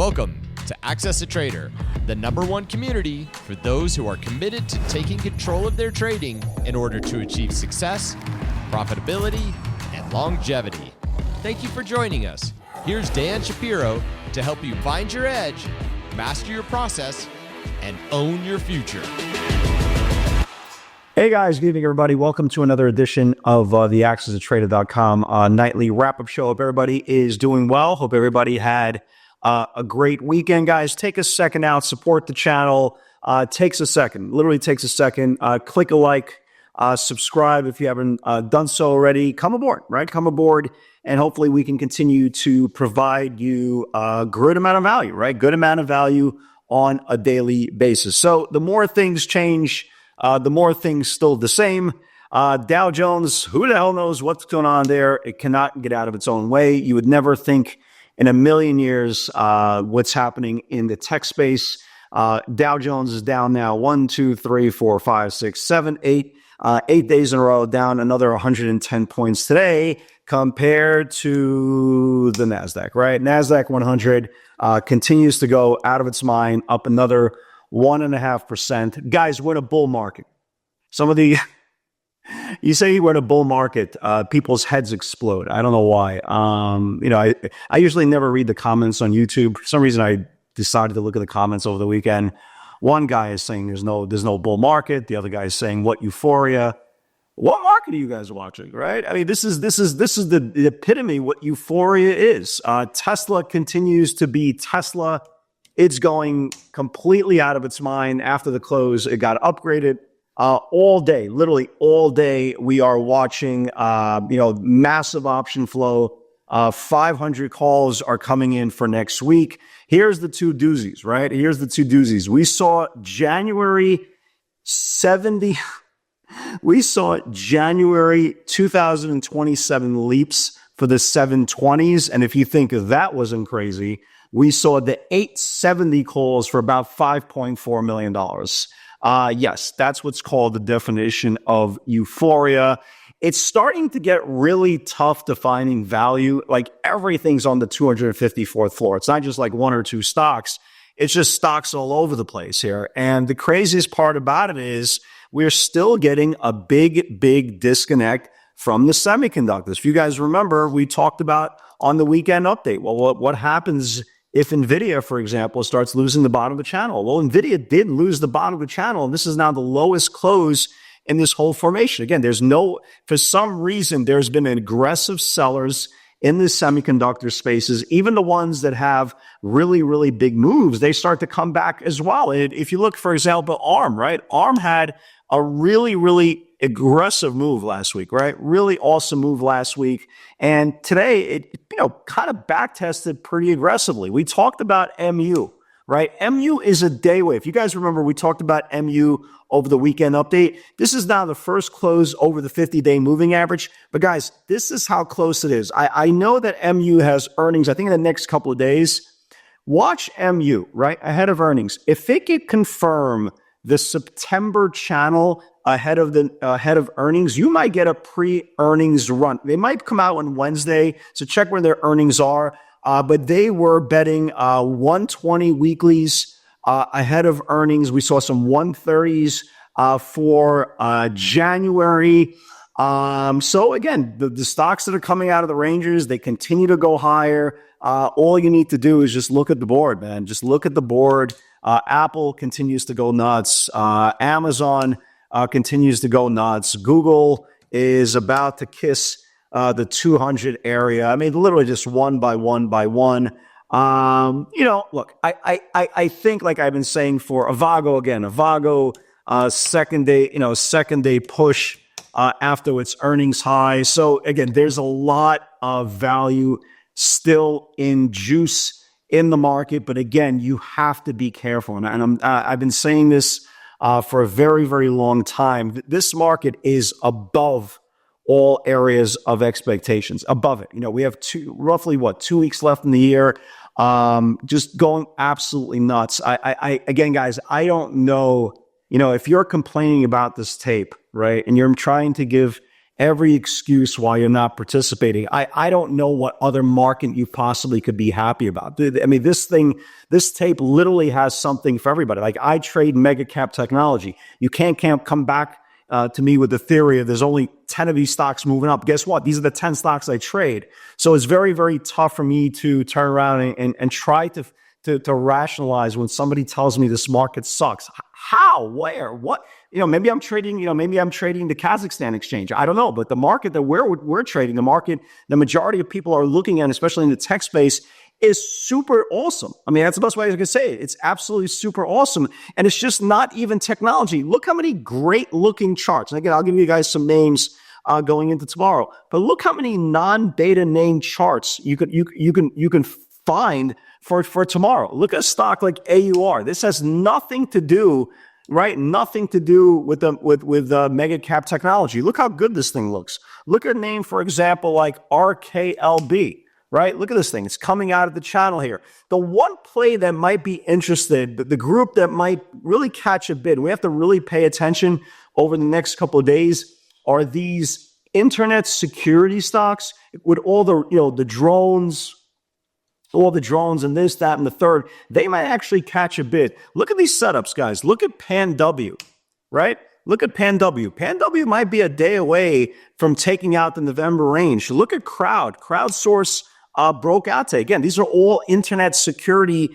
Welcome to Access a Trader, the #1 community for those who are committed to taking control of their trading in order to achieve success, profitability, and longevity. Thank you for joining us. Here's Dan Shapiro to help you find your edge, master your process, and own your future. Hey guys, good evening everybody. Welcome to another edition of the AccessATrader.com nightly wrap-up show. Hope everybody is doing well. Hope everybody had a great weekend, guys. Take a second out, support the channel. Takes a second, literally takes a second. Click a like, subscribe if you haven't done so already. Come aboard, right? Come aboard, and hopefully we can continue to provide you a good amount of value, right? Good amount of value on a daily basis. So the more things change, the more things still the same. Dow Jones, who the hell knows what's going on there? It cannot get out of its own way. You would never think in a million years what's happening in the tech space. Dow Jones is down now 1, 2, 3, 4, 5, 6, 7, 8. 8 days in a row, down another 110 points today compared to the NASDAQ, right? NASDAQ 100 continues to go out of its mind, up another 1.5%. Guys, we're in a bull market. You say we're in a bull market, people's heads explode. I don't know why. I usually never read the comments on YouTube. For some reason, I decided to look at the comments over the weekend. One guy is saying there's no bull market. The other guy is saying, what Euphoria? What market are you guys watching, right? I mean, this is the epitome of what Euphoria is. Tesla continues to be Tesla. It's going completely out of its mind after the close. It got upgraded all day, literally all day. We are watching, massive option flow. 500 calls are coming in for next week. Here's the two doozies, right? Here's the two doozies. We saw January 2027 leaps for the 720s. And if you think that wasn't crazy, we saw the 870 calls for about $5.4 million. Yes, that's what's called the definition of euphoria. It's starting to get really tough defining value. Like everything's on the 254th floor. It's not just like one or two stocks. It's just stocks all over the place here. And the craziest part about it is we're still getting a big disconnect from the semiconductors. If you guys remember, we talked about on the weekend update, well, what happens if NVIDIA, for example, starts losing the bottom of the channel? Well, NVIDIA did lose the bottom of the channel, and this is now the lowest close in this whole formation. Again, for some reason, there's been aggressive sellers in the semiconductor spaces. Even the ones that have really big moves, they start to come back as well. And if you look, for example, ARM, right? ARM had a really aggressive move last week, right? Really awesome move last week. And today, it kind of back tested pretty aggressively. We talked about MU, right? MU is a day wave. If you guys remember, we talked about MU over the weekend update. This is now the first close over the 50-day moving average. But guys, this is how close it is. I know that MU has earnings, I think in the next couple of days. Watch MU, right? Ahead of earnings. If it could confirm the September channel ahead of earnings, you might get a pre-earnings run. They might come out on Wednesday, so check where their earnings are. But they were betting 120 weeklies ahead of earnings. We saw some 130s for January. So again, the stocks that are coming out of the ranges, they continue to go higher. All you need to do is just look at the board, man. Just look at the board. Apple continues to go nuts. Amazon continues to go nuts. Google is about to kiss the 200 area. I mean, literally just one by one. Look, I think, like I've been saying for Avago, second day push after its earnings high. So again, there's a lot of value still in juice in the market, but again, you have to be careful. And I've been saying this for a very long time. This market is above all areas of expectations, above it. We have roughly 2 weeks left in the year. Just going absolutely nuts. Again, guys, I don't know, if you're complaining about this tape, right, and you're trying to give every excuse why you're not participating. I don't know what other market you possibly could be happy about. I mean, this tape literally has something for everybody. Like, I trade mega cap technology. You can't come back to me with the theory of there's only 10 of these stocks moving up. Guess what? These are the 10 stocks I trade. So it's very, very tough for me to turn around and try to rationalize when somebody tells me this market sucks. How? Where? What? Maybe I'm trading the Kazakhstan exchange. I don't know. But the market that we're trading, the majority of people are looking at, especially in the tech space, is super awesome. I mean, that's the best way I can say it. It's absolutely super awesome. And it's just not even technology. Look how many great looking charts. And again, I'll give you guys some names going into tomorrow. But look how many non-beta name charts you can find for tomorrow. Look at a stock like AUR. This has nothing to do, right? Nothing to do with mega cap technology. Look how good this thing looks. Look at a name, for example, like RKLB. Right? Look at this thing. It's coming out of the channel here. The one play that might be interested, the group that might really catch a bid, we have to really pay attention over the next couple of days, are these internet security stocks with all the drones, all the drones and this, that, and the third. They might actually catch a bid. Look at these setups, guys. Look at PanW, right? Look at PanW. PanW might be a day away from taking out the November range. Look at Crowdsource. Broke out today. Again, these are all internet security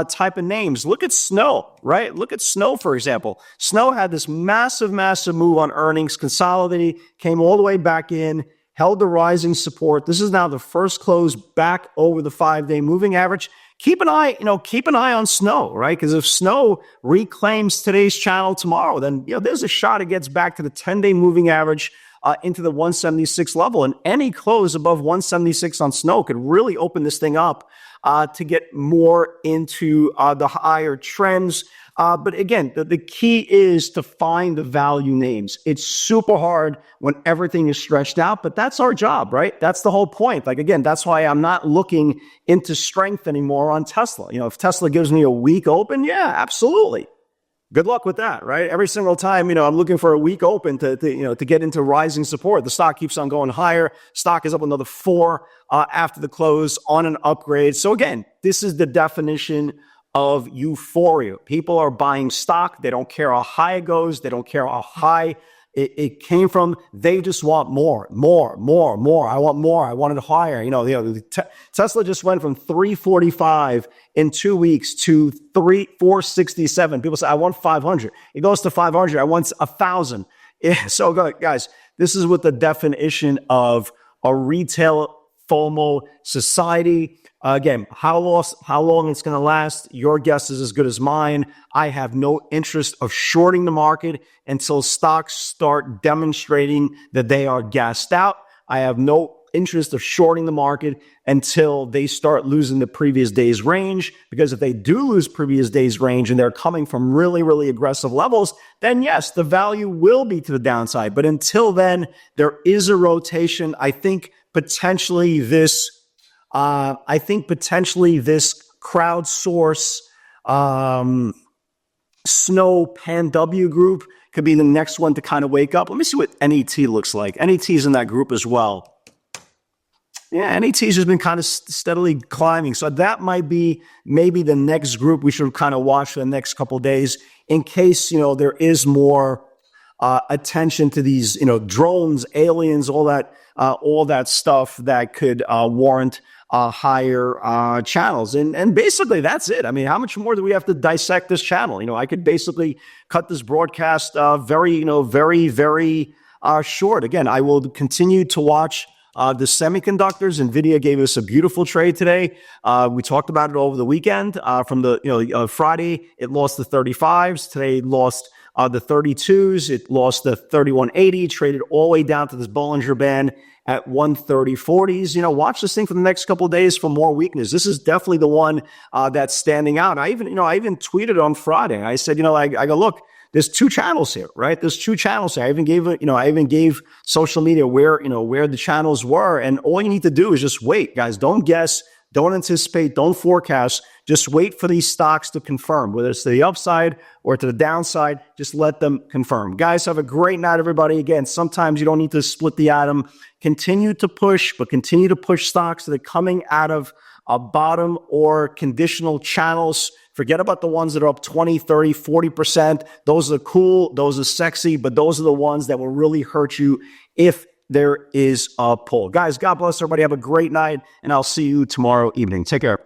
type of names. Look at Snow, right? Look at Snow, for example. Snow had this massive move on earnings, consolidated, came all the way back in, held the rising support. This is now the first close back over the 5-day moving average. Keep an eye on Snow, right? Because if Snow reclaims today's channel tomorrow, then there's a shot it gets back to the 10-day moving average. Into the 176 level, and any close above 176 on Snow could really open this thing up to get more into the higher trends. But again, the key is to find the value names. It's super hard when everything is stretched out, but that's our job, right? That's the whole point. Like, again, that's why I'm not looking into strength anymore on Tesla. If Tesla gives me a weak open, yeah, absolutely. Good luck with that, right? Every single time, I'm looking for a weak open to get into rising support. The stock keeps on going higher. Stock is up another 4 after the close on an upgrade. So again, this is the definition of euphoria. People are buying stock. They don't care how high it goes. They don't care how high it came from. They just want more. I want more. I want it higher. Tesla just went from 345 in 2 weeks to 467. People say, I want 500. It goes to 500. I want 1,000. Yeah, so guys, this is what the definition of a retail FOMO society. Again, how long it's going to last, your guess is as good as mine. I have no interest of shorting the market until stocks start demonstrating that they are gassed out. I have no interest of shorting the market until they start losing the previous day's range, because if they do lose previous day's range and they're coming from really, really aggressive levels, then yes, the value will be to the downside. But until then, there is a rotation. I think potentially this crowdsource Snow PanW group could be the next one to kind of wake up. Let me see what NET looks like. NET is in that group as well. Yeah, NET has just been kind of steadily climbing. So that might be maybe the next group we should kind of watch for the next couple of days in case, there is more attention to these, drones, aliens, all that stuff that could warrant higher channels. And basically that's it. I mean, how much more do we have to dissect this channel? I could basically cut this broadcast very, very short. Again, I will continue to watch the semiconductors. NVIDIA gave us a beautiful trade today. We talked about it over the weekend. From the Friday, it lost the 35s. Today, it lost the 32s. It lost the 3180, traded all the way down to this Bollinger Band at 130.40s. Watch this thing for the next couple of days for more weakness. This is definitely the one that's standing out. I even tweeted on Friday. I said, I go, look, there's 2 channels here, right? There's 2 channels here. I even gave social media where the channels were. And all you need to do is just wait, guys. Don't guess. Don't anticipate, don't forecast. Just wait for these stocks to confirm, whether it's to the upside or to the downside. Just let them confirm. Guys, have a great night, everybody. Again, sometimes you don't need to split the atom. Continue to push, but continue to push stocks that are coming out of a bottom or conditional channels. Forget about the ones that are up 20, 30, 40%. Those are cool. Those are sexy, but those are the ones that will really hurt you if there is a pull. Guys, God bless everybody. Have a great night, and I'll see you tomorrow evening. Take care.